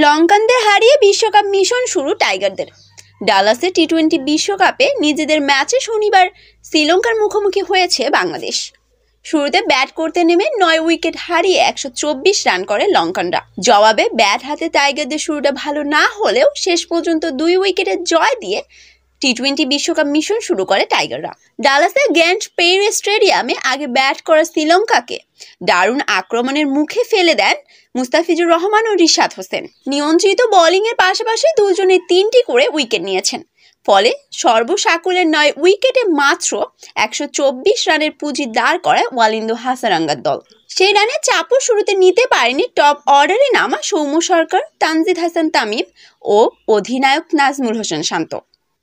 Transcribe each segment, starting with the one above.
লঙ্কানদের হারিয়ে বিশ্বকাপ মিশন শুরু টাইগারদের। ডালাসে টি-20 বিশ্বকাপে নিজেদের ম্যাচে শনিবার শ্রীলঙ্কার মুখোমুখি হয়েছে বাংলাদেশ। শুরুতে ব্যাট করতে নেমে 9 উইকেট হারিয়ে 124 রান করে লঙ্কানরা। জবাবে ব্যাট হাতে টাইগারদের শুরুটা ভালো না হলেও শেষ পর্যন্ত 2 উইকেটের জয় দিয়ে টি-20 বিশ্বকাপ মিশন শুরু করে টাইগাররা। ডালাসের গ্র্যান্ড পেইরে স্টেডিয়ামে আগে ব্যাট করা শ্রীলঙ্কাকে দারুণ আক্রমণের মুখে ফেলে দেন মুস্তাফিজুর রহমান ও রিশাদ হোসেন। নিয়ন্ত্রিত বোলিংয়ের পাশাপাশি দুজনে 3টি করে উইকেট নিয়েছেন। ফলে সর্বসাকুল্যের 9 উইকেটে মাত্র 124 রানের পুঁজি দাঁড় করায় ওয়ালিন্দু হাসারাঙ্গার দল। সেই রানে চাপও শুরুতে নিতে পারেনি টপ অর্ডারে নামা সৌম্য সরকার, তানজিদ হাসান তামিম ও অধিনায়ক নাজমুল হোসেন শান্ত।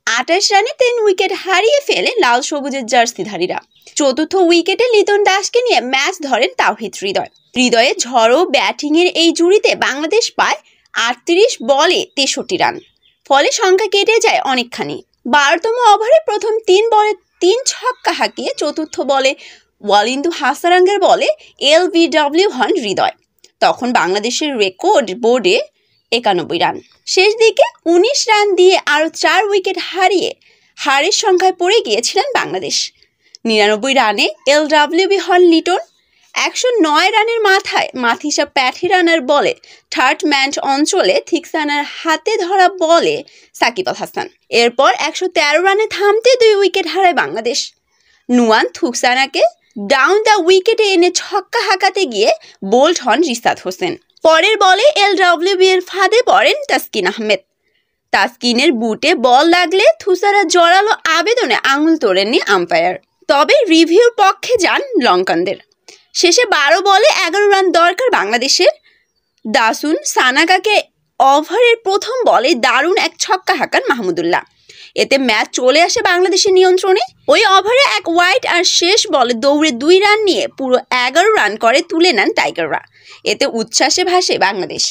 28 রানে 3 উইকেট হারিয়ে ফেলে লাল সবুজের জার্সিধারীরা। চতুর্থ উইকেটে লিটন দাসকে নিয়ে ম্যাচ ধরেন তাওহিদ হৃদয়ে ঝড়ো ব্যাটিংয়ের এই জুড়িতে বাংলাদেশ পায় 38 বলে 63 রান। ফলে সংখ্যা কেটে যায় অনেকখানি। 12তম ওভারে প্রথম 3 বলে 3 ছক্কা হাঁকিয়ে চতুর্থ বলে ওয়ালিন্দু হাসারাঙ্গের বলে LBW হন হৃদয়। তখন বাংলাদেশের রেকর্ড বোর্ডে 91 রান। শেষ দিকে 19 রান দিয়ে আরও 4 উইকেট হারিয়ে হারের সংখ্যায় পড়ে গিয়েছিলেন বাংলাদেশ। 99 রানে LWB হন লিটন। 109 রানের মাথায় মাথিসা প্যাথিরানার বলে থার্ড ম্যান অঞ্চলে থিকসানার হাতে ধরা বলে সাকিব আল হাসান। এরপর 113 রানে থামতে 2 উইকেট হারায় বাংলাদেশ। নুয়ান থুকসানাকে ডাউন দ্য উইকেটে এনে ছক্কা হাঁকাতে গিয়ে বোল্ড হন রিশাদ হোসেন। পরের বলে LWB এর ফাঁদে পড়েন তাসকিন আহমেদ। তাসকিনের বুটে বল লাগলে থুসারা জোরালো আবেদনে আঙুল তোড়েননি আম্পায়ার। তবে রিভিউর পক্ষে যান লঙ্কানদের। শেষে 12 বলে 11 রান দরকার বাংলাদেশের। দাসুন সানাগাকে ওভারের প্রথম বলে দারুণ এক ছক্কা হাঁকান মাহমুদুল্লাহ। এতে ম্যাচ চলে আসে বাংলাদেশের নিয়ন্ত্রণে। ওই ওভারে 1 ওয়াইড আর শেষ বলে দৌড়ে 2 রান নিয়ে পুরো 11 রান করে তুলে নেন টাইগাররা। এতে উচ্ছ্বাসে ভাসে বাংলাদেশ।